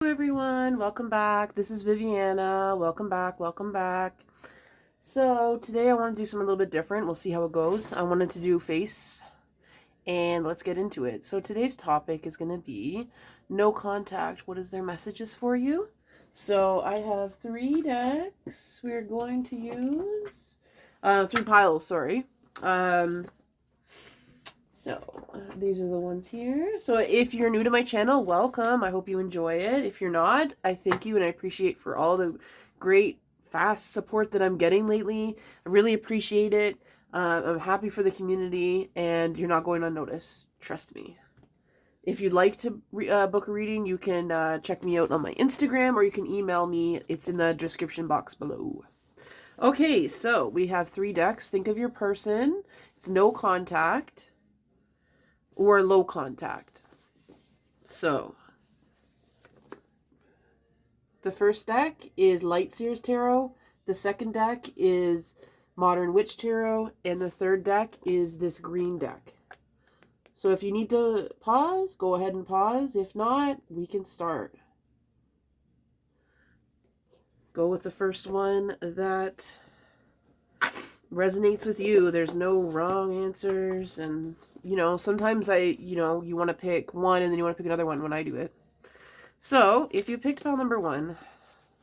Hello everyone, welcome back. This is Viviana. Welcome back, welcome back. So today I want to do something a little bit different. We'll see how it goes. I wanted to do face and let's get into it. So today's topic is going to be no contact. What is their messages for you? So I have 3 decks. We're going to use 3 piles, sorry. These are the ones here. So if you're new to my channel, welcome. I hope you enjoy it. If you're not, I thank you and I appreciate for all the great, fast support that I'm getting lately. I really appreciate it. I'm happy for the community and you're not going unnoticed. Trust me. If you'd like to book a reading, you can check me out on my Instagram or you can email me. It's in the description box below. Okay, so we have 3 decks. Think of your person. It's no contact or low contact. So, the first deck is Lightseers Tarot, the second deck is Modern Witch Tarot, and the third deck is this green deck. So if you need to pause, go ahead and pause. If not, we can start. Go with the first one that resonates with you. There's no wrong answers, and sometimes you want to pick one and then you want to pick another one when I do it. So if you picked pile number 1, let's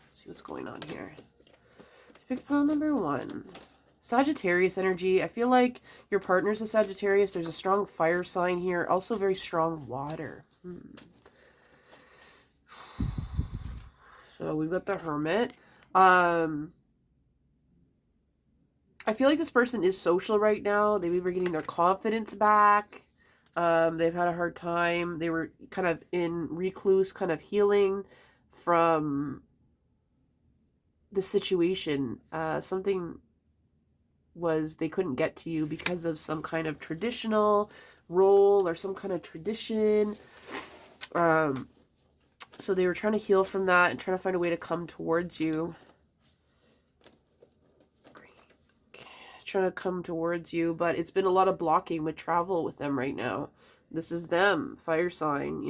see what's going on here. If you picked pile number 1, Sagittarius energy. I feel like your partner's a Sagittarius. There's a strong fire sign here, also very strong water. So we've got the Hermit. I feel like this person is social right now. They maybe are getting their confidence back. They've had a hard time. They were kind of in recluse, kind of healing from the situation. Something was they couldn't get to you because of some kind of traditional role or some kind of tradition. So they were trying to heal from that and trying to find a way to come towards you. Trying to come towards you, but it's been a lot of blocking with travel with them right now. This is them, fire sign,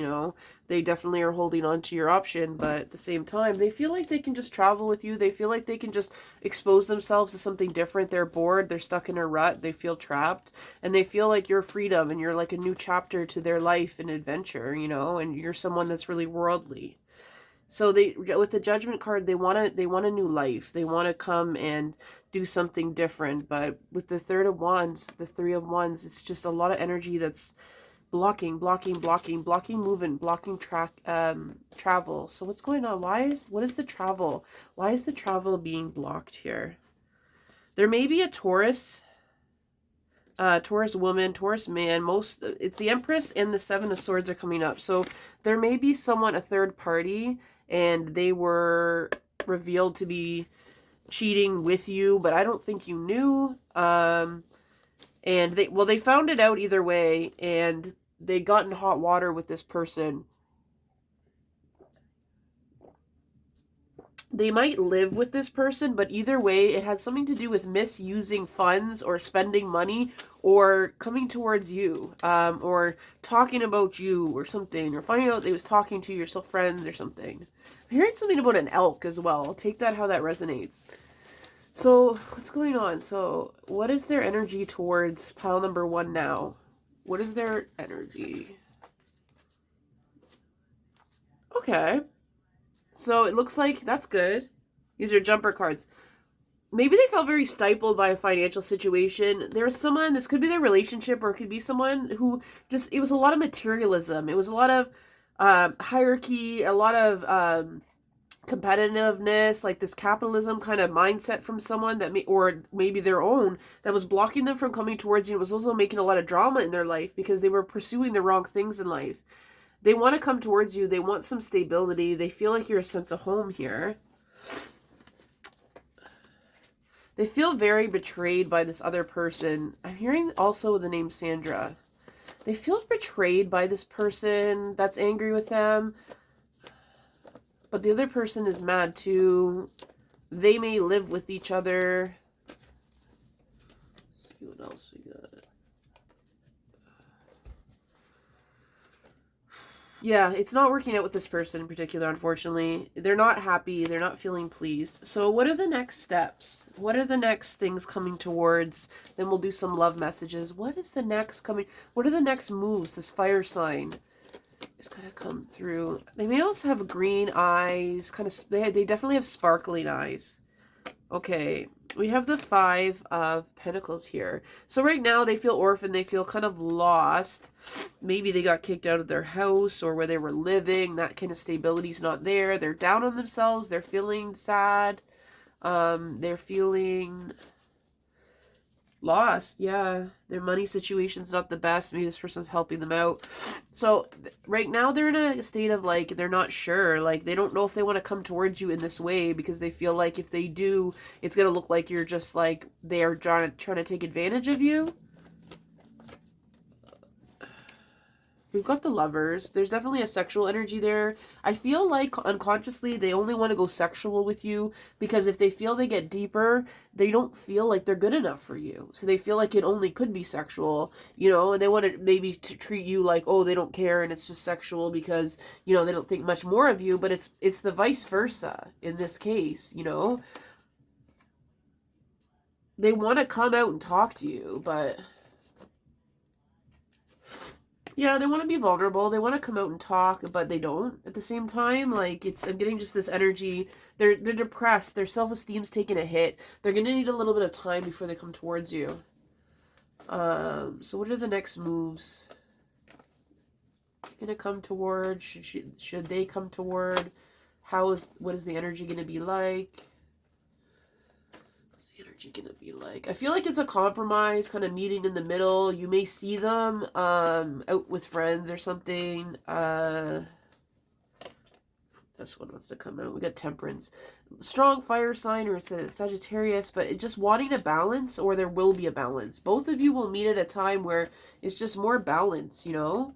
they definitely are holding on to your option, but at the same time, they feel like they can just travel with you. They feel like they can just expose themselves to something different. They're bored, they're stuck in a rut, they feel trapped, and they feel like you're freedom and you're like a new chapter to their life and adventure, and you're someone that's really worldly. So with the Judgment card, they want a new life. They want to come and do something different. But with the Third of Wands, the Three of Wands, it's just a lot of energy that's blocking movement, blocking travel. So what's going on? What is the travel? Why is the travel being blocked here? There may be a Taurus woman, Taurus man. It's the Empress and the Seven of Swords are coming up. So there may be someone, a third party, and they were revealed to be cheating with you, but I don't think you knew. And they found it out either way, and they got in hot water with this person. They might live with this person, but either way, it has something to do with misusing funds or spending money or coming towards you, or talking about you or something, or finding out they was talking to your friends or something. I'm hearing something about an elk as well. I'll take that how that resonates. So what's going on? So what is their energy towards pile number 1 now? What is their energy? Okay. So it looks like that's good. These are jumper cards. Maybe they felt very stifled by a financial situation. There was someone, this could be their relationship, or it could be someone who just, it was a lot of materialism. It was a lot of hierarchy, a lot of competitiveness, like this capitalism kind of mindset from someone that or maybe their own, that was blocking them from coming towards you. It was also making a lot of drama in their life because they were pursuing the wrong things in life. They want to come towards you. They want some stability. They feel like you're a sense of home here. They feel very betrayed by this other person. I'm hearing also the name Sandra. They feel betrayed by this person that's angry with them. But the other person is mad too. They may live with each other. Let's see what else we got. Yeah, it's not working out with this person in particular, unfortunately. They're not happy. They're not feeling pleased. So what are the next steps? What are the next things coming towards? Then we'll do some love messages. What is the next coming? What are the next moves? This fire sign is going to come through. They may also have green eyes. Kind of, they definitely have sparkling eyes. Okay, we have the Five of Pentacles here. So right now they feel orphaned. They feel kind of lost. Maybe they got kicked out of their house or where they were living. That kind of stability is not there. They're down on themselves. They're feeling sad. They're feeling lost. Yeah, their money situation's not the best. Maybe this person's helping them out. So right now they're in a state of like, they're not sure. Like they don't know if they want to come towards you in this way, because they feel like if they do, it's going to look like you're just like, they are trying to take advantage of you. We've got the Lovers. There's definitely a sexual energy there. I feel like unconsciously they only want to go sexual with you because if they feel they get deeper, they don't feel like they're good enough for you. So they feel like it only could be sexual, you know, and they want to maybe treat you like, oh, they don't care and it's just sexual because, you know, they don't think much more of you, but it's the vice versa in this case, you know. They want to come out and talk to you, but yeah, they want to be vulnerable. They want to come out and talk, but they don't at the same time. Like, I'm getting just this energy. They're depressed. Their self-esteem's taking a hit. They're going to need a little bit of time before they come towards you. So what are the next moves? Going to come toward? Should they come toward? What is the energy going to be like? Energy gonna be like? I feel like it's a compromise, kind of meeting in the middle. You may see them out with friends or something. This one wants to come out. We got Temperance, strong fire sign, or it's a Sagittarius, but it just wanting a balance, or there will be a balance. Both of you will meet at a time where it's just more balance, you know,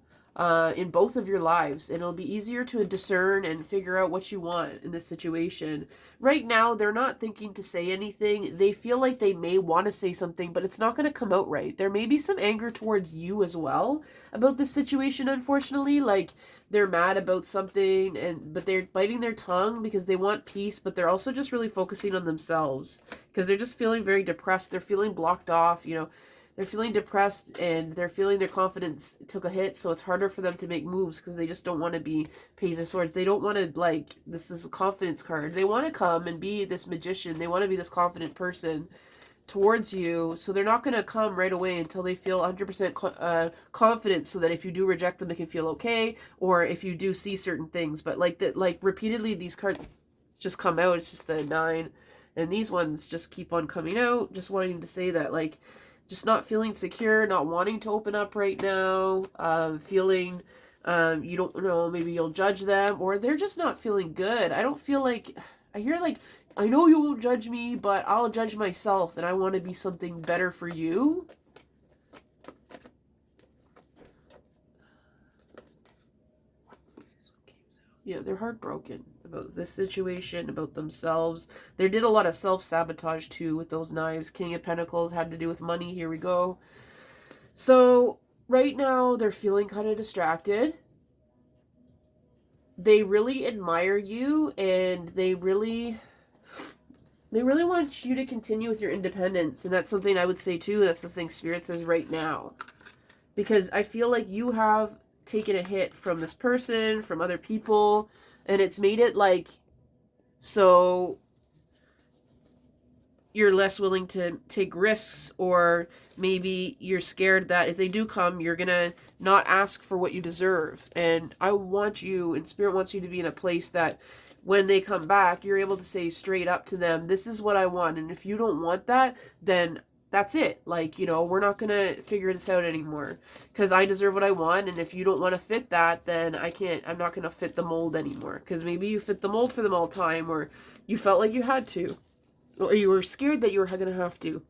in both of your lives, and it'll be easier to discern and figure out what you want in this situation. Right now, they're not thinking to say anything. They feel like they may want to say something, but it's not going to come out right. There may be some anger towards you as well about this situation, unfortunately. Like, they're mad about something, but they're biting their tongue because they want peace, but they're also just really focusing on themselves because they're just feeling very depressed. They're feeling blocked off, you know. They're feeling depressed and they're feeling their confidence took a hit, so it's harder for them to make moves because they just don't want to be Page of Swords. They don't want to, like, this is a confidence card. They want to come and be this magician. They want to be this confident person towards you, so they're not going to come right away until they feel 100% confident, so that if you do reject them, they can feel okay, or if you do see certain things. But like repeatedly, these cards just come out. It's just the 9, and these ones just keep on coming out, just wanting to say that, like, just not feeling secure, not wanting to open up right now, feeling, you don't know, maybe you'll judge them, or they're just not feeling good. I don't feel like, I hear like, I know you won't judge me, but I'll judge myself, and I want to be something better for you. Yeah, they're heartbroken about this situation, about themselves. They did a lot of self-sabotage too with those knives. King of Pentacles had to do with money. Here we go. So right now they're feeling kind of distracted. They really admire you, and they really want you to continue with your independence. And that's something I would say too. That's the thing Spirit says right now. Because I feel like you have taken a hit from this person, from other people, and it's made it like, so you're less willing to take risks, or maybe you're scared that if they do come, you're gonna not ask for what you deserve. And I want you, and Spirit wants you to be in a place that when they come back, you're able to say straight up to them, this is what I want, and if you don't want that, then that's it. Like, you know, we're not going to figure this out anymore because I deserve what I want. And if you don't want to fit that, then I'm not going to fit the mold anymore. Because maybe you fit the mold for them all the time, or you felt like you had to, or you were scared that you were going to have to.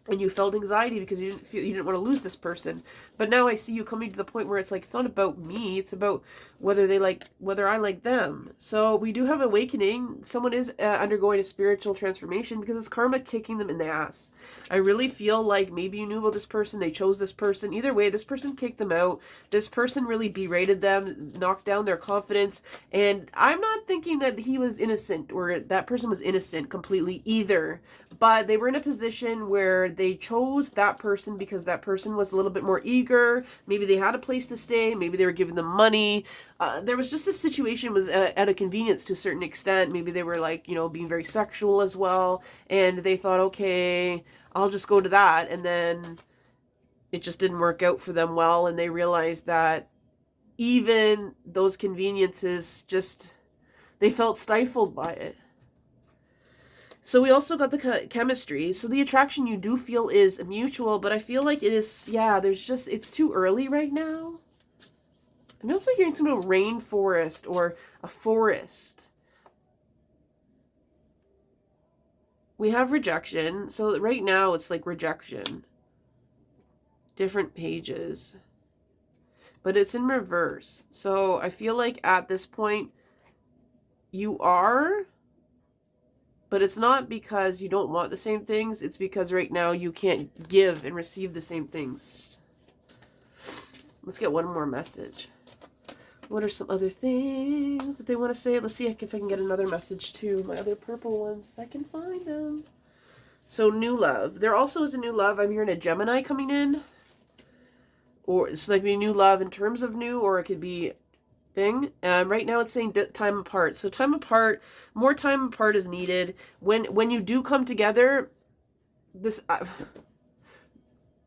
And you felt anxiety because you didn't want to lose this person. But now I see you coming to the point where it's like, it's not about me. It's about whether I like them. So we do have awakening. Someone is undergoing a spiritual transformation because it's karma kicking them in the ass. I really feel like maybe you knew about this person, they chose this person. Either way, this person kicked them out. This person really berated them, knocked down their confidence. And I'm not thinking that he was innocent or that person was innocent completely either. But they were in a position where they chose that person because that person was a little bit more eager. Maybe they had a place to stay. Maybe they were giving them money. There was just this situation was at a convenience to a certain extent. Maybe they were like, you know, being very sexual as well. And they thought, okay, I'll just go to that. And then it just didn't work out for them well. And they realized that even those conveniences just, they felt stifled by it. So we also got the chemistry. So the attraction you do feel is mutual, but I feel like it is, yeah, there's just, it's too early right now. I'm also hearing something about rainforest or a forest. We have rejection. So right now it's like rejection. Different pages. But it's in reverse. So I feel like at this point you are, but it's not because you don't want the same things. It's because right now you can't give and receive the same things. Let's get one more message. What are some other things that they want to say? Let's see if I can get another message too. My other purple ones, if I can find them. So new love. There also is a new love. I'm hearing a Gemini coming in. Or it's like a new love in terms of new, or it could be thing. Right now it's saying time apart. So time apart, more time apart is needed. When you do come together, this...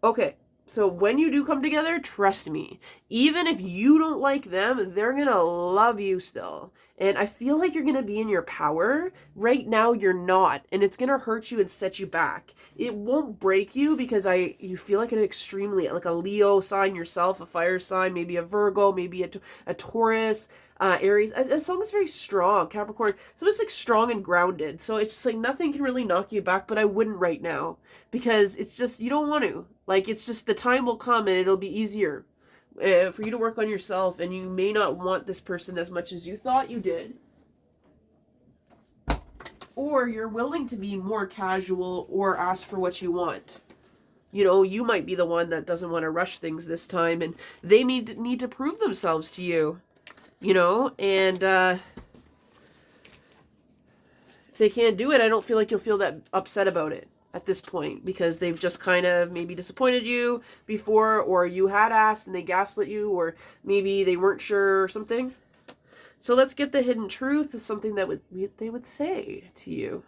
okay. So when you do come together, trust me, even if you don't like them, they're going to love you still. And I feel like you're going to be in your power. Right now, you're not. And it's going to hurt you and set you back. It won't break you because you feel like an extremely, like a Leo sign yourself, a fire sign, maybe a Virgo, maybe a Taurus, Aries. A song is very strong, Capricorn. So it's like strong and grounded. So it's just like nothing can really knock you back, but I wouldn't right now because it's just, you don't want to. Like, it's just the time will come and it'll be easier for you to work on yourself, and you may not want this person as much as you thought you did. Or you're willing to be more casual or ask for what you want. You know, you might be the one that doesn't want to rush things this time, and they need to prove themselves to you. You know, and if they can't do it, I don't feel like you'll feel that upset about it at this point, because they've just kind of maybe disappointed you before, or you had asked and they gaslit you, or maybe they weren't sure or something. So let's get the hidden truth, is something that they would say to you.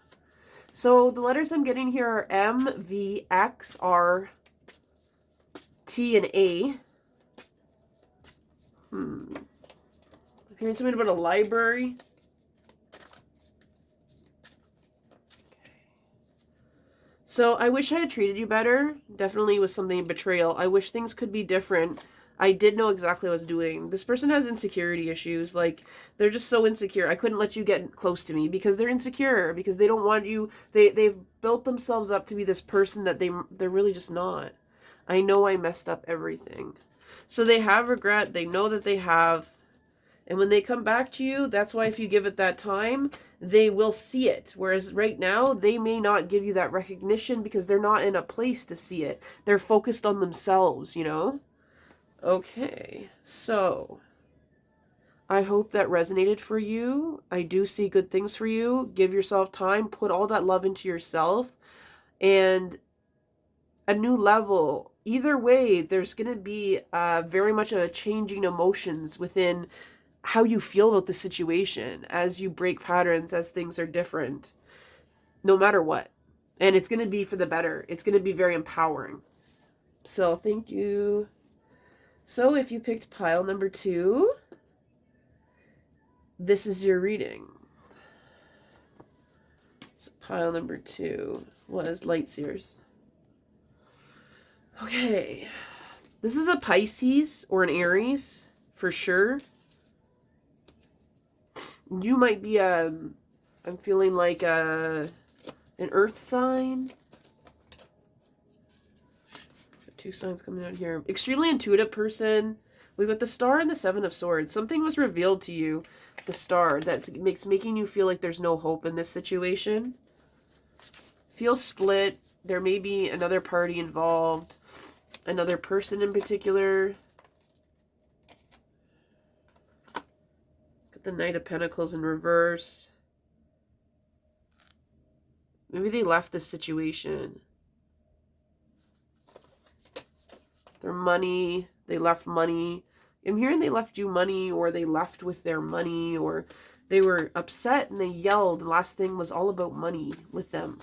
So the letters I'm getting here are M, V, X, R, T, and A. I'm hearing something about a library. So I wish I had treated you better. Definitely was something betrayal. I wish things could be different. I did know exactly what I was doing. This person has insecurity issues. Like, they're just so insecure. I couldn't let you get close to me because they're insecure, because they don't want you. They've built themselves up to be this person that they're really just not. I know I messed up everything. So they have regret. They know that they have. And when they come back to you, that's why if you give it that time, they will see it. Whereas right now, they may not give you that recognition because they're not in a place to see it. They're focused on themselves, you know? Okay, so I hope that resonated for you. I do see good things for you. Give yourself time. Put all that love into yourself. And a new level. Either way, there's going to be very much a changing emotions within how you feel about the situation as you break patterns, as things are different, no matter what. And it's going to be for the better. It's going to be very empowering. So thank you. So if you picked pile number 2, this is your reading. So pile number 2 was Lightseers. Okay. This is a Pisces or an Aries for sure. You might be I'm feeling like an earth sign. 2 signs coming out here. Extremely intuitive person, We've got the Star and the Seven of Swords. Something was revealed to you, the Star, that's making you feel like there's no hope in this situation. Feel split. There may be another party involved, another person in particular. Got the Knight of Pentacles in reverse. Maybe they left this situation. Their money, they left money. I'm hearing they left you money, or they left with their money, or they were upset and they yelled. The last thing was all about money with them.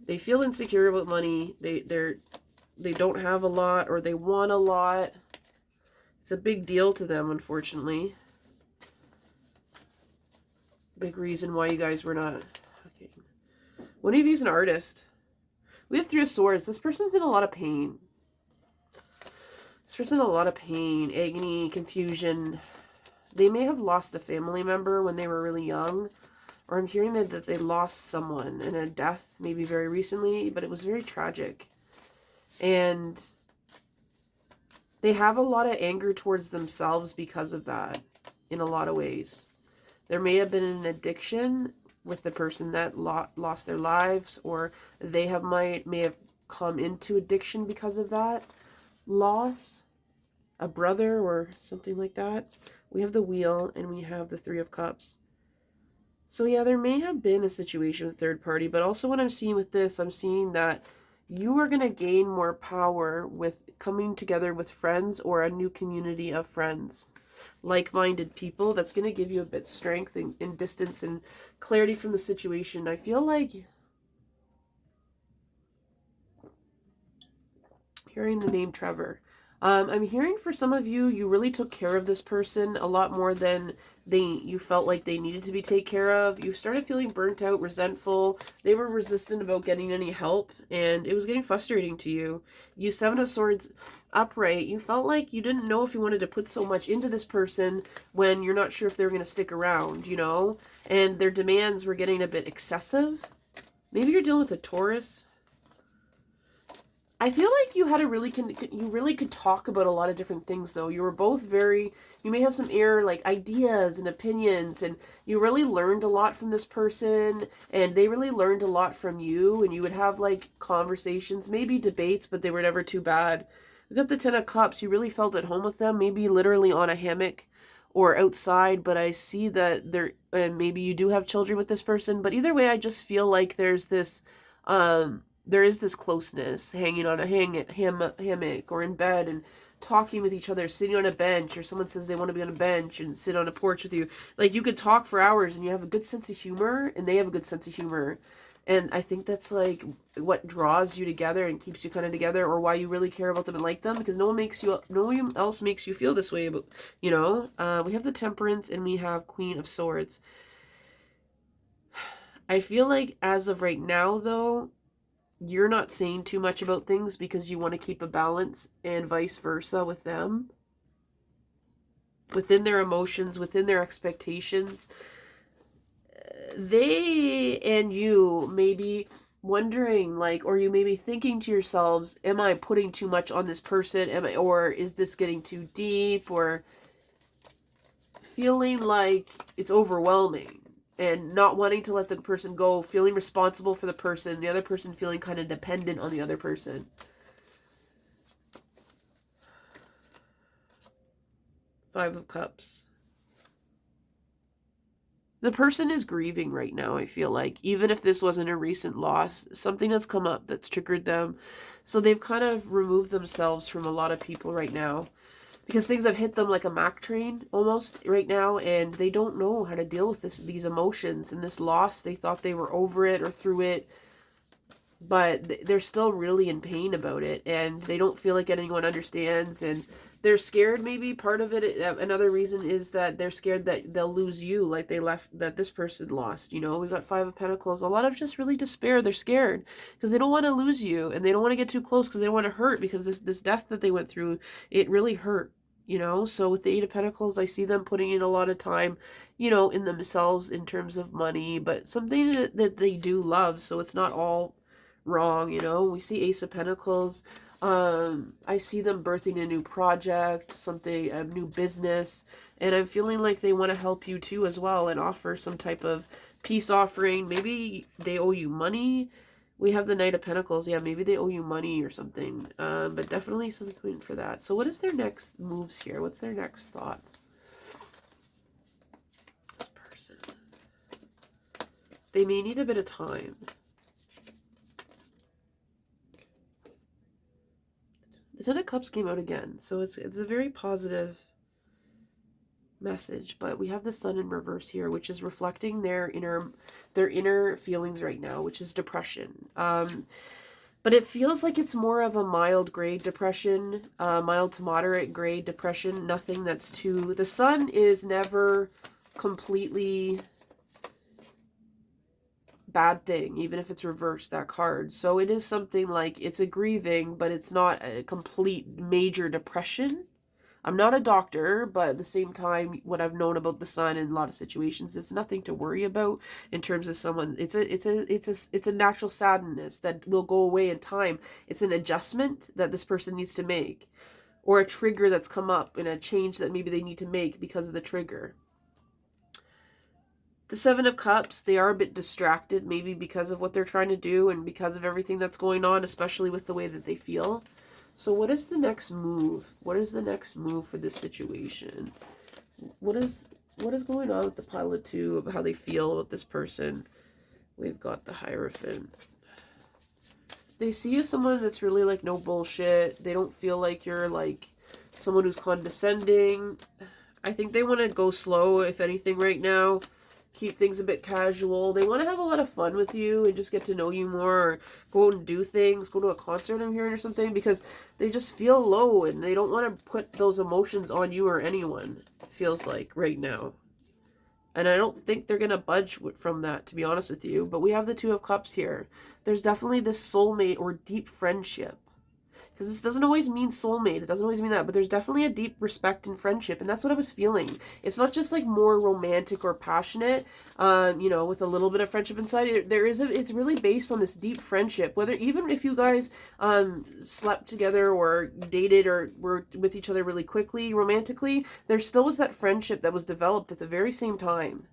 They feel insecure about money. They don't have a lot, or they want a lot. It's a big deal to them, unfortunately. Big reason why you guys were not... Okay. One of you is an artist. We have Three of Swords. This person's in a lot of pain. This person's in a lot of pain, agony, confusion. They may have lost a family member when they were really young. Or I'm hearing that they lost someone in a death, maybe very recently, but it was very tragic. And they have a lot of anger towards themselves because of that, in a lot of ways. There may have been an addiction with the person that lost their lives, or they may have come into addiction because of that loss. A brother or something like that. We have the Wheel, and we have the Three of Cups. So yeah, there may have been a situation with third party, but also what I'm seeing with this, I'm seeing that you are going to gain more power with coming together with friends or a new community of friends. Like-minded people. That's going to give you a bit of strength and distance and clarity from the situation. I feel like hearing the name Trevor. I'm hearing for some of you, you really took care of this person a lot more than you felt like they needed to be taken care of. You started feeling burnt out, resentful. They were resistant about getting any help, and it was getting frustrating to you. You Seven of Swords upright. You felt like you didn't know if you wanted to put so much into this person when you're not sure if they were going to stick around, you know? And their demands were getting a bit excessive. Maybe you're dealing with a Taurus. I feel like you had you really could talk about a lot of different things, though. You were both you may have some like ideas and opinions, and you really learned a lot from this person, and they really learned a lot from you, and you would have like conversations, maybe debates, but they were never too bad. We got the Ten of Cups. You really felt at home with them, maybe literally on a hammock or outside, but I see that maybe you do have children with this person, but either way, I just feel like there's this, there is this closeness, hanging on a hammock or in bed and talking with each other, sitting on a bench, or someone says they want to be on a bench and sit on a porch with you. Like, you could talk for hours, and you have a good sense of humor, and they have a good sense of humor. And I think that's like what draws you together and keeps you kind of together, or why you really care about them and like them, because no one else makes you feel this way. But you know, we have the Temperance, and we have Queen of Swords. I feel like as of right now, though, you're not saying too much about things because you want to keep a balance, and vice versa with them. Within their emotions, within their expectations, they and you may be wondering, like, or you may be thinking to yourselves, am I putting too much on this person? Or is this getting too deep? Or feeling like it's overwhelming. And not wanting to let the person go, feeling responsible for the person, the other person feeling kind of dependent on the other person. Five of Cups. The person is grieving right now, I feel like. Even if this wasn't a recent loss, something has come up that's triggered them. So they've kind of removed themselves from a lot of people right now, because things have hit them like a Mack train almost right now, and they don't know how to deal with these emotions and this loss. They thought they were over it or through it, but they're still really in pain about it, and they don't feel like anyone understands, and they're scared. Maybe part of it, another reason is that they're scared that they'll lose you, like that this person lost. You know, we've got Five of Pentacles, a lot of just really despair. They're scared because they don't want to lose you, and they don't want to get too close because they don't want to hurt, because this death that they went through, it really hurt. You know, so with the Eight of Pentacles, I see them putting in a lot of time, you know, in themselves in terms of money, but something that they do love, so it's not all wrong, you know. We see Ace of Pentacles. I see them birthing a new project, something, a new business, and I'm feeling like they want to help you too as well and offer some type of peace offering. Maybe they owe you money. We have the Knight of Pentacles. Yeah, maybe they owe you money or something. But definitely something for that. So what is their next moves here? What's their next thoughts? This person. They may need a bit of time. The Ten of Cups came out again, so it's a very positive message. But we have the Sun in reverse here, which is reflecting their inner feelings right now, which is depression. But it feels like it's more of a mild grade depression, mild to moderate grade depression. Nothing that's too. The Sun is never completely bad thing, even if it's reversed, that card. So it is something like, it's a grieving, but it's not a complete major depression. I'm not a doctor, but at the same time, what I've known about the Sun in a lot of situations, it's nothing to worry about in terms of someone. It's a natural sadness that will go away in time. It's an adjustment that this person needs to make, or a trigger that's come up in a change that maybe they need to make because of the trigger. The Seven of Cups, they are a bit distracted, maybe because of what they're trying to do and because of everything that's going on, especially with the way that they feel. So what is the next move? What is the next move for this situation? What is going on with the pile of two, of how they feel about this person? We've got the Hierophant. They see you as someone that's really like no bullshit. They don't feel like you're like someone who's condescending. I think they want to go slow, if anything, right now. Keep things a bit casual. They want to have a lot of fun with you and just get to know you more, or go out and do things, go to a concert I'm hearing or something, because they just feel low and they don't want to put those emotions on you or anyone, it feels like right now. And I don't think they're going to budge from that, to be honest with you. But we have the Two of Cups here. There's definitely this soulmate or deep friendship. Because this doesn't always mean soulmate. It doesn't always mean that. But there's definitely a deep respect and friendship. And that's what I was feeling. It's not just like more romantic or passionate, you know, with a little bit of friendship inside. It's really based on this deep friendship. Whether, even if you guys slept together or dated or were with each other really quickly, romantically, there still was that friendship that was developed at the very same time.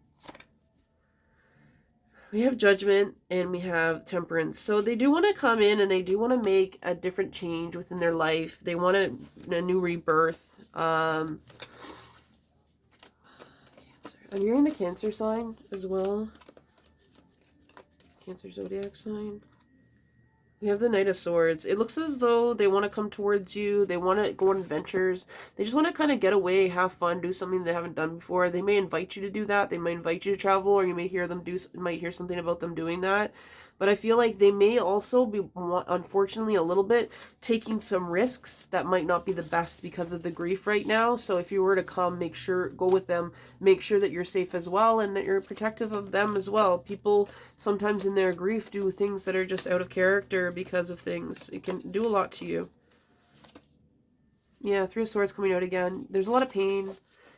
We have Judgment and we have Temperance. So they do want to come in and they do want to make a different change within their life. They want a new rebirth. Cancer. I'm hearing the Cancer sign as well. Cancer zodiac sign. We have the Knight of Swords. It looks as though they want to come towards you. They want to go on adventures. They just want to kind of get away, have fun, do something they haven't done before. They may invite you to do that. They might invite you to travel, or you may hear them might hear something about them doing that. But I feel like they may also be, unfortunately, a little bit taking some risks that might not be the best because of the grief right now. So if you were to come, go with them, make sure that you're safe as well and that you're protective of them as well. People sometimes in their grief do things that are just out of character because of things. It can do a lot to you. Yeah, Three of Swords coming out again. There's a lot of pain.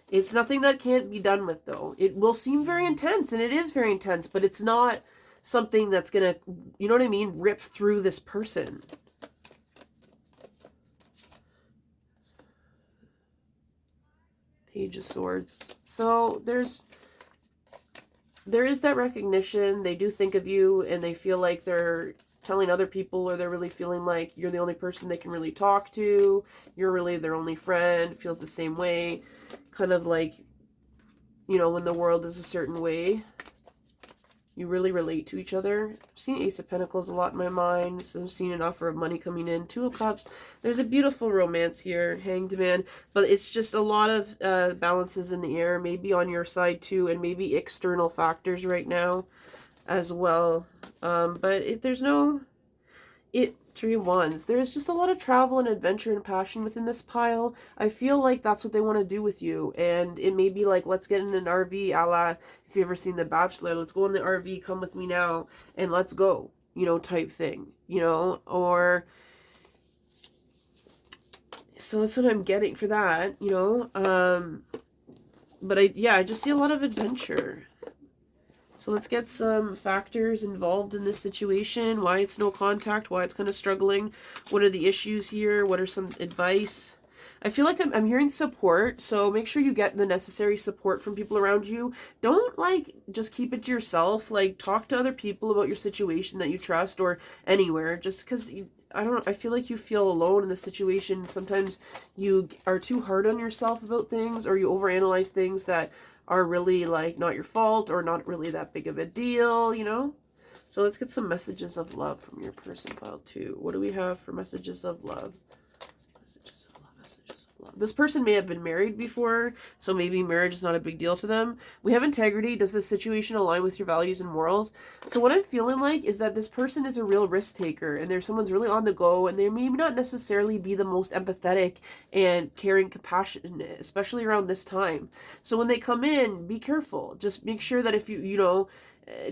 It's nothing that can't be done with, though. It will seem very intense, and it is very intense, but it's not something that's gonna, you know what I mean, rip through this person. Page of Swords. So there is that recognition. They do think of you and they feel like they're telling other people, or they're really feeling like you're the only person they can really talk to. You're really their only friend. Feels the same way. Kind of like, you know, when the world is a certain way, you really relate to each other. I've seen Ace of Pentacles a lot in my mind. So I've seen an offer of money coming in. Two of Cups. There's a beautiful romance here. Hanged Man. But it's just a lot of balances in the air. Maybe on your side too. And maybe external factors right now as well. But there's no... Three of Wands. There's just a lot of travel and adventure and passion within this pile. I feel like that's what they want to do with you. And it may be like, let's get in an RV, a la, if you've ever seen The Bachelor, let's go in the RV, come with me now, and let's go, you know, type thing, you know, or... So that's what I'm getting for that, you know. But I just see a lot of adventure. So let's get some factors involved in this situation. Why it's no contact, why it's kind of struggling. What are the issues here? What are some advice? I feel like I'm hearing support, so make sure you get the necessary support from people around you. Don't, like, just keep it to yourself. Like, talk to other people about your situation that you trust, or anywhere. Just because, I don't know, I feel like you feel alone in this situation. Sometimes you are too hard on yourself about things, or you overanalyze things that are really, like, not your fault or not really that big of a deal, you know? So let's get some messages of love from your person, pile 2. What do we have for messages of love? Messages of love, messages of love. This person may have been married before, so maybe marriage is not a big deal to them. We have integrity. Does this situation align with your values and morals? So what I'm feeling like is that this person is a real risk taker, and there's someone's really on the go, and they may not necessarily be the most empathetic and caring, compassionate, especially around this time. So when they come in, be careful. Just make sure that if you know,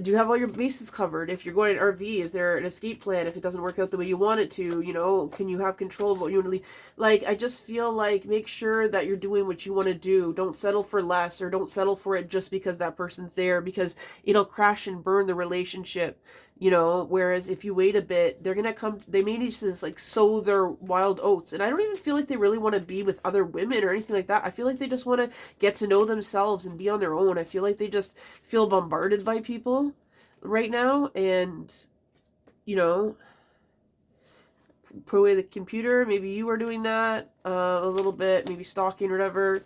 do you have all your bases covered? If you're going to an RV, is there an escape plan if it doesn't work out the way you want it to? You know, can you have control of what you want to leave? Like, I just feel like make sure that you're doing what you want to do. Don't settle for less, or don't settle for it just because that person's there, because it'll crash and burn the relationship. You know, whereas if you wait a bit, they're gonna come, they may need to, like, sow their wild oats. And I don't even feel like they really want to be with other women or anything like that. I feel like they just want to get to know themselves and be on their own. I feel like they just feel bombarded by people right now, and, you know, put away the computer. Maybe you were doing that a little bit, maybe stalking or whatever.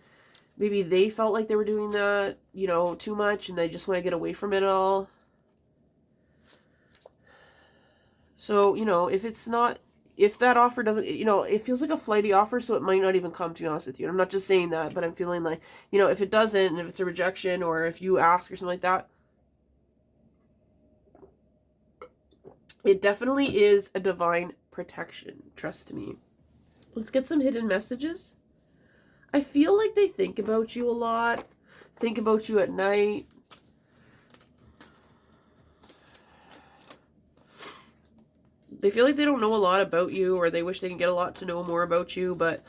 Maybe they felt like they were doing that, you know, too much, and they just want to get away from it all. So, you know, if it's not, if that offer doesn't, you know, it feels like a flighty offer, so it might not even come, to be honest with you. And I'm not just saying that, but I'm feeling like, you know, if it doesn't, and if it's a rejection, or if you ask or something like that, it definitely is a divine protection. Trust me. Let's get some hidden messages. I feel like they think about you a lot, think about you at night. They feel like they don't know a lot about you, or they wish they can get a lot to know more about you, but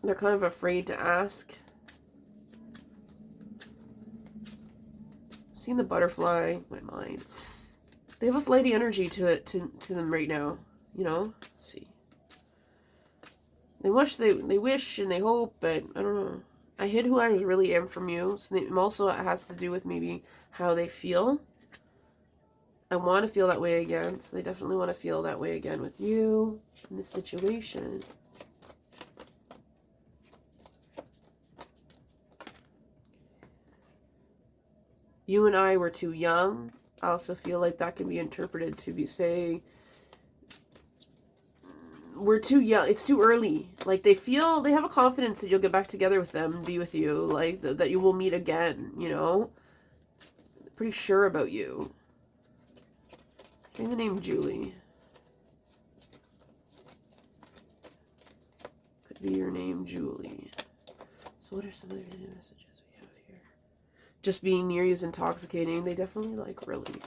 they're kind of afraid to ask. I've seen the butterfly in my mind. They have a flighty energy to them right now, you know? Let's see. They wish and they hope, but I don't know. I hid who I really am from you. So it also has to do with maybe how they feel. I want to feel that way again, so they definitely want to feel that way again with you in this situation. You and I were too young. I also feel like that can be interpreted to be, say, we're too young. It's too early. Like, they have a confidence that you'll get back together with them and be with you. Like, that you will meet again, you know? Pretty sure about you. Hearing the name Julie. Could be your name, Julie. So what are some of the hidden messages we have here? Just being near you is intoxicating. They definitely, like, really.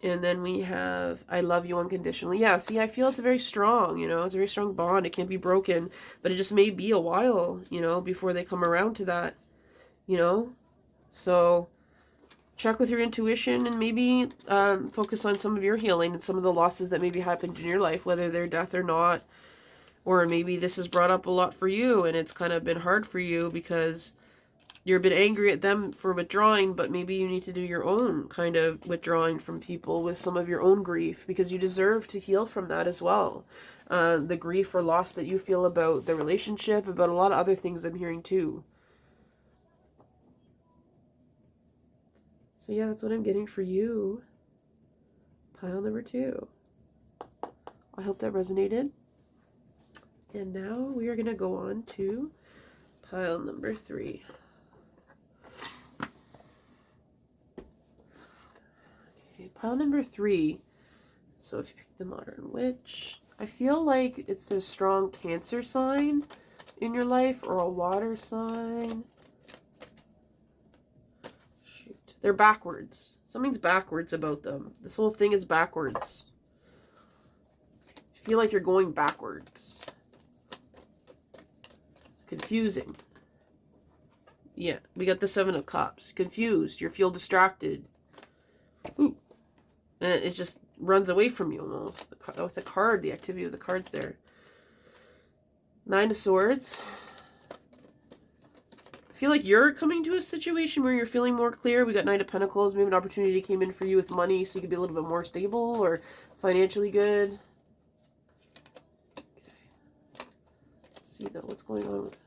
And then we have, I love you unconditionally. Yeah, see, I feel it's a very strong, you know, it's a very strong bond. It can't be broken, but it just may be a while, you know, before they come around to that, you know? So check with your intuition, and maybe focus on some of your healing and some of the losses that maybe happened in your life, whether they're death or not. Or maybe this has brought up a lot for you, and it's kind of been hard for you because you're a bit angry at them for withdrawing, but maybe you need to do your own kind of withdrawing from people with some of your own grief, because you deserve to heal from that as well. The grief or loss that you feel about the relationship, about a lot of other things I'm hearing too. So yeah, that's what I'm getting for you. Pile number 2. I hope that resonated. And now we are going to go on to pile number 3. Okay, pile number 3. So if you pick the Modern Witch, I feel like it's a strong Cancer sign in your life, or a water sign. They're backwards. Something's backwards about them. This whole thing is backwards. I feel like you're going backwards. It's confusing. Yeah, we got the Seven of Cups. Confused. You feel distracted. Ooh. And it just runs away from you almost. With the card, the activity of the cards there. Nine of Swords. I feel like you're coming to a situation where you're feeling more clear. We got Knight of Pentacles. Maybe an opportunity came in for you with money so you could be a little bit more stable or financially good. Okay. Let's see though, what's going on with that?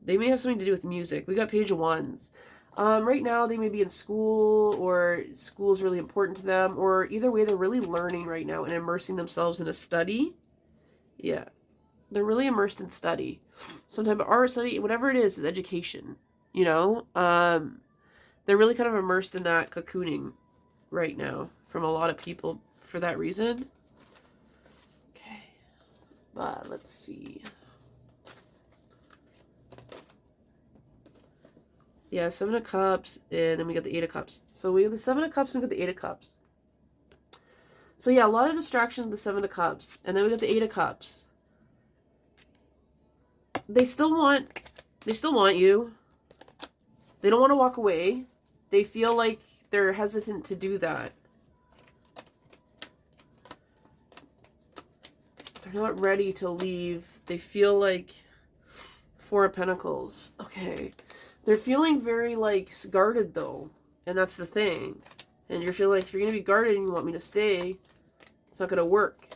They may have something to do with music. We got Page of Wands. Right now they may be in school, or school is really important to them, or either way they're really learning right now and immersing themselves in a study. Yeah. They're really immersed in study. Some type of art study, whatever it is education. You know? They're really kind of immersed in that cocooning right now from a lot of people for that reason. Okay. But let's see. Yeah, Seven of Cups, and then we got the Eight of Cups. So we have the Seven of Cups and we got the Eight of Cups. So yeah, a lot of distractions with the Seven of Cups. And then we got the Eight of Cups. They still want you. They don't want to walk away. They feel like they're hesitant to do that. They're not ready to leave. They feel like Four of Pentacles. Okay. They're feeling very, like, guarded, though. And that's the thing. And you're feeling like if you're going to be guarded and you want me to stay, it's not going to work.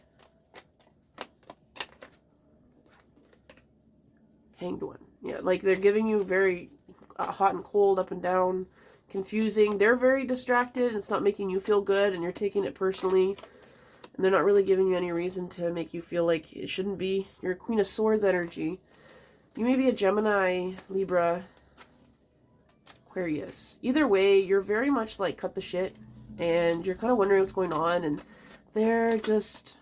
Hanged One. Yeah, like, they're giving you very hot and cold, up and down, confusing. They're very distracted, and it's not making you feel good, and you're taking it personally. And they're not really giving you any reason to make you feel like it shouldn't be. You're a Queen of Swords energy. You may be a Gemini, Libra, Aquarius. Either way, you're very much like cut the shit, and you're kind of wondering what's going on, and they're just,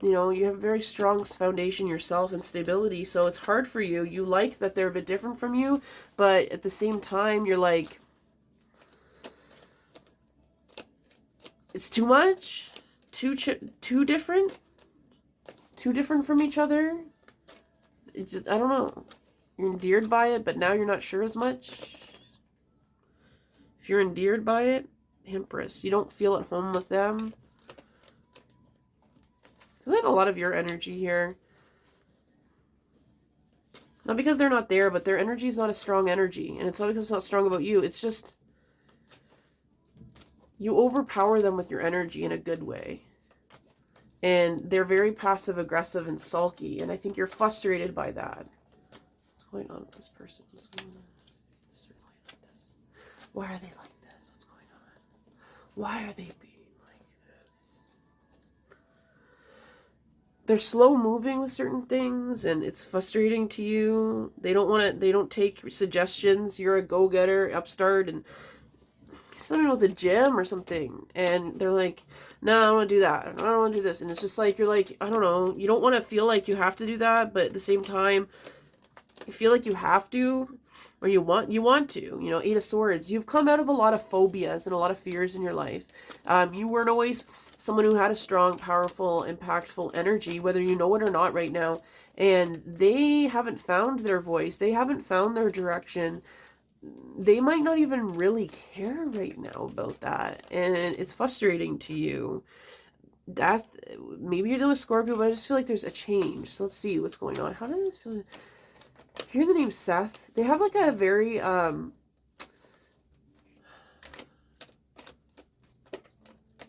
you know, you have a very strong foundation yourself and stability, so it's hard for you. You like that they're a bit different from you, but at the same time, you're like, it's too much, too different from each other. It's just, I don't know. You're endeared by it, but now you're not sure as much. If you're endeared by it, Empress, you don't feel at home with them. I have a lot of your energy here. Not because they're not there, but their energy is not a strong energy. And it's not because it's not strong about you. It's just you overpower them with your energy in a good way. And they're very passive, aggressive, and sulky. And I think you're frustrated by that. What's going on with this person? What's going on? Like this? Why are they like this? What's going on? Why are they being like this? They're slow moving with certain things, and it's frustrating to you. They don't take suggestions. You're a go-getter, upstart, and something with a gym or something, and they're like, no, I don't want to do that. I don't want to do this. And it's just like, you're like, I don't know. You don't want to feel like you have to do that, but at the same time, you feel like you have to, or you want to. You know, Eight of Swords. You've come out of a lot of phobias and a lot of fears in your life. You weren't always someone who had a strong, powerful, impactful energy, whether you know it or not right now. And they haven't found their voice. They haven't found their direction. They might not even really care right now about that, and it's frustrating to you. Death, maybe you're dealing with Scorpio, but I just feel like there's a change. So let's see what's going on. How does this feel? Hearing the name Seth, they have like a very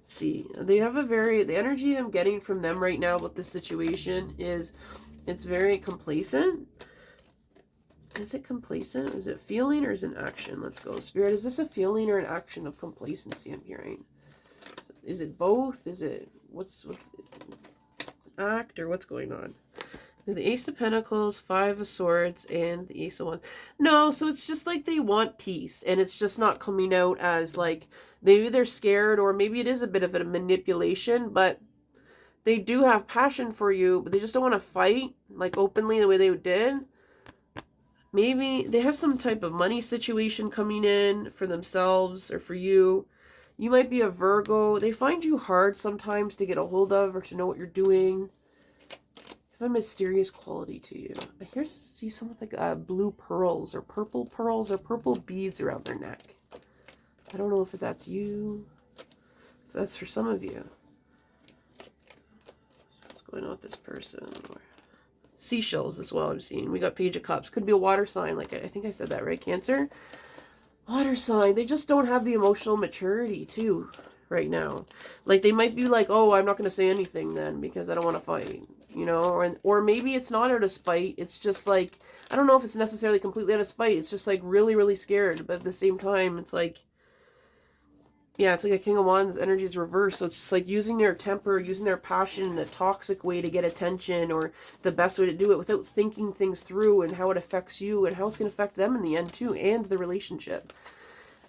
see, they have a very, the energy I'm getting from them right now with this situation is, it's very complacent. Is it complacent? Is it feeling or is it action? Let's go. Spirit, is this a feeling or an action of complacency I'm hearing? Is it both? Is it, what's act or what's going on? The Ace of Pentacles, Five of Swords, and the Ace of Wands. No, so it's just like they want peace, and it's just not coming out as like, maybe they're scared, or maybe it is a bit of a manipulation, but they do have passion for you, but they just don't want to fight, like openly the way they did. Maybe they have some type of money situation coming in for themselves or for you. You might be a Virgo. They find you hard sometimes to get a hold of or to know what you're doing. have a mysterious quality to you. I see someone with like blue pearls or purple beads around their neck. I don't know if that's you. If that's for some of you. What's going on with this person? Seashells as well, I'm seeing. We got Page of Cups. Could be a water sign. Like, I think I said that right, Cancer? Water sign. They just don't have the emotional maturity, too, right now. Like, they might be like, oh, I'm not going to say anything then because I don't want to fight. You know? Or maybe it's not out of spite. It's just like, I don't know if it's necessarily completely out of spite. It's just like really, really scared. But at the same time, it's like, yeah, it's like a King of Wands energy is reversed. So it's just like using their temper, using their passion in a toxic way to get attention, or the best way to do it without thinking things through and how it affects you and how it's going to affect them in the end too, and the relationship.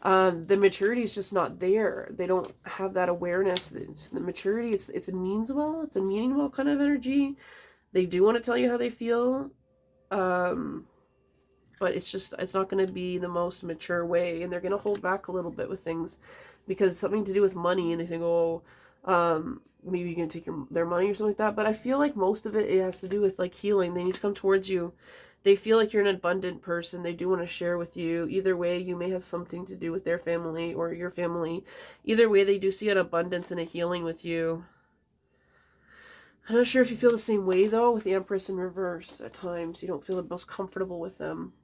The maturity is just not there. They don't have that awareness. The maturity, it's a means well. It's a meaning well kind of energy. They do want to tell you how they feel. But it's not going to be the most mature way, and they're going to hold back a little bit with things because it's something to do with money, and they think, oh, maybe you can take their money or something like that. But I feel like most of it has to do with like healing. They need to come towards you. They feel like you're an abundant person. They do want to share with you. Either way, you may have something to do with their family or your family. Either way, they do see an abundance and a healing with you. I'm not sure if you feel the same way, though, with the Empress in reverse. At times, you don't feel the most comfortable with them.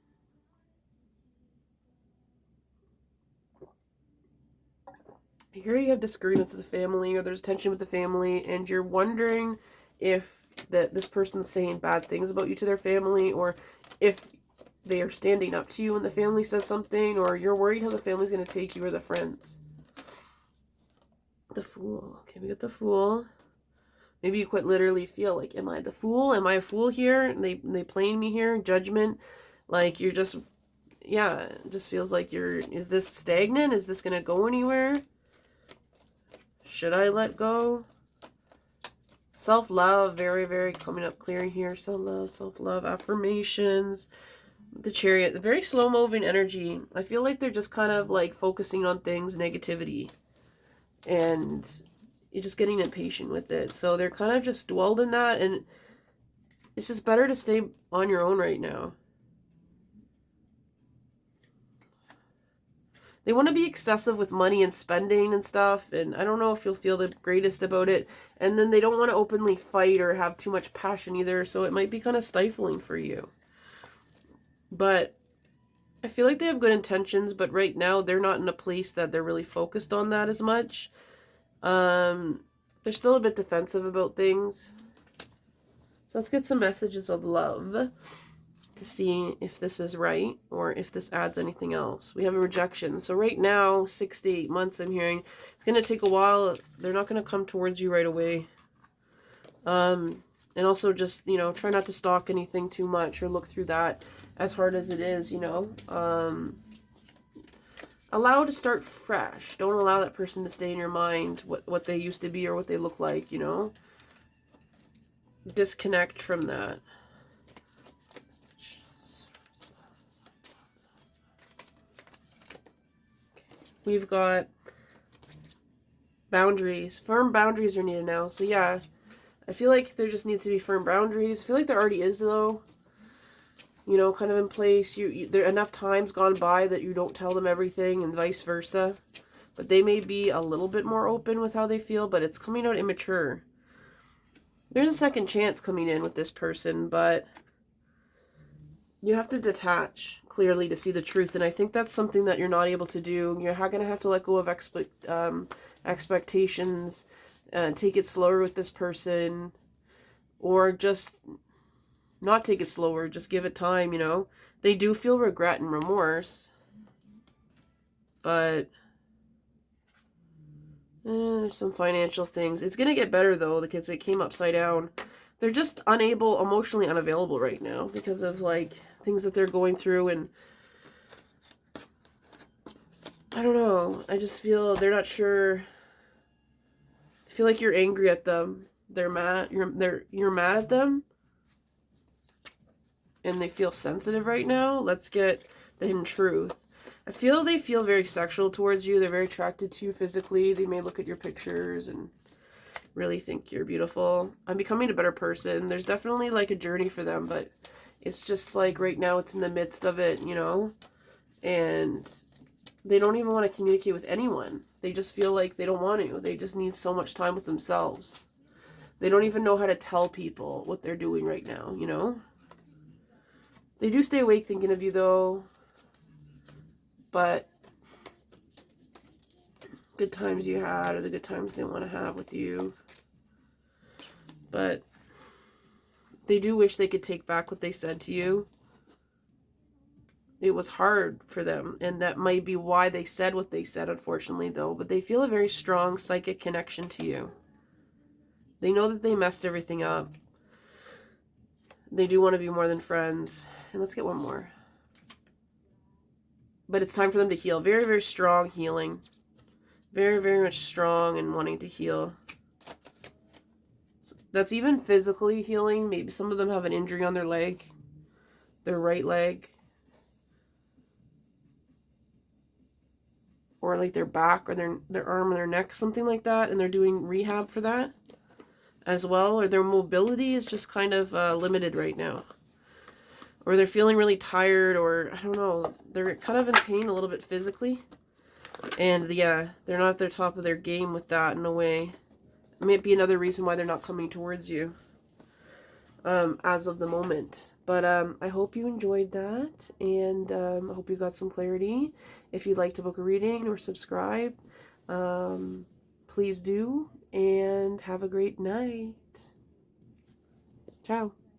Here you have disagreements with the family, or there's tension with the family, and you're wondering if this person's saying bad things about you to their family, or if they are standing up to you when the family says something, or you're worried how the family's going to take you or the friends. The Fool. Okay, we got the Fool. Maybe you quite literally feel like, am I the fool? Am I a fool here? And they playing me here? Judgment. Like, you're just, yeah, it just feels like is this stagnant? Is this going to go anywhere? Should I let go? Self-love, very, very coming up clear here. Self-love, affirmations. The Chariot, the very slow-moving energy. I feel like they're just kind of like focusing on things, negativity. And you're just getting impatient with it. So they're kind of just dwelled in that, and it's just better to stay on your own right now. They want to be excessive with money and spending and stuff, and I don't know if you'll feel the greatest about it. And then they don't want to openly fight or have too much passion either, so it might be kind of stifling for you. But I feel like they have good intentions, but right now they're not in a place that they're really focused on that as much. They're still a bit defensive about things. So let's get some messages of love to see if this is right or if this adds anything else. We have a rejection. So right now, 6 to 8 months I'm hearing. It's going to take a while. They're not going to come towards you right away. And also just, you know, try not to stalk anything too much or look through that as hard as it is, you know. Allow to start fresh. Don't allow that person to stay in your mind, what they used to be or what they look like, you know. Disconnect from that. We've got boundaries. Firm boundaries are needed now. So yeah, I feel like there just needs to be firm boundaries. I feel like there already is, though. You know, kind of in place. There enough times gone by that you don't tell them everything, and vice versa. But they may be a little bit more open with how they feel, but it's coming out immature. There's a second chance coming in with this person, but you have to detach clearly to see the truth, and I think that's something that you're not able to do. You're going to have to let go of expectations, take it slower with this person, or just not take it slower, just give it time, you know. They do feel regret and remorse, but there's some financial things. It's going to get better, though, because it came upside down. They're just unable, emotionally unavailable right now because of, like, things that they're going through, and I don't know. I just feel they're not sure. I feel like you're angry at them. They're mad. You're mad at them, and they feel sensitive right now. Let's get the hidden truth. I feel they feel very sexual towards you. They're very attracted to you physically. They may look at your pictures and really think you're beautiful. I'm becoming a better person. There's definitely like a journey for them, but it's just like right now it's in the midst of it, you know? And they don't even want to communicate with anyone. They just feel like they don't want to. They just need so much time with themselves. They don't even know how to tell people what they're doing right now, you know? They do stay awake thinking of you though, but good times you had are the good times they want to have with you. But they do wish they could take back what they said to you. It was hard for them, and that might be why they said what they said, unfortunately, though. But they feel a very strong psychic connection to you. They know that they messed everything up. They do want to be more than friends. And let's get one more. But it's time for them to heal. Very, very strong healing. Very, very much strong and wanting to heal. That's even physically healing. Maybe some of them have an injury on their leg. Their right leg. Or like their back or their arm or their neck. Something like that. And they're doing rehab for that as well. Or their mobility is just kind of limited right now. Or they're feeling really tired, or I don't know, they're kind of in pain a little bit physically. And yeah, they're not at the top of their game with that in a way. It may be another reason why they're not coming towards you as of the moment. But I hope you enjoyed that, and I hope you got some clarity. If you'd like to book a reading or subscribe, please do, and have a great night. Ciao.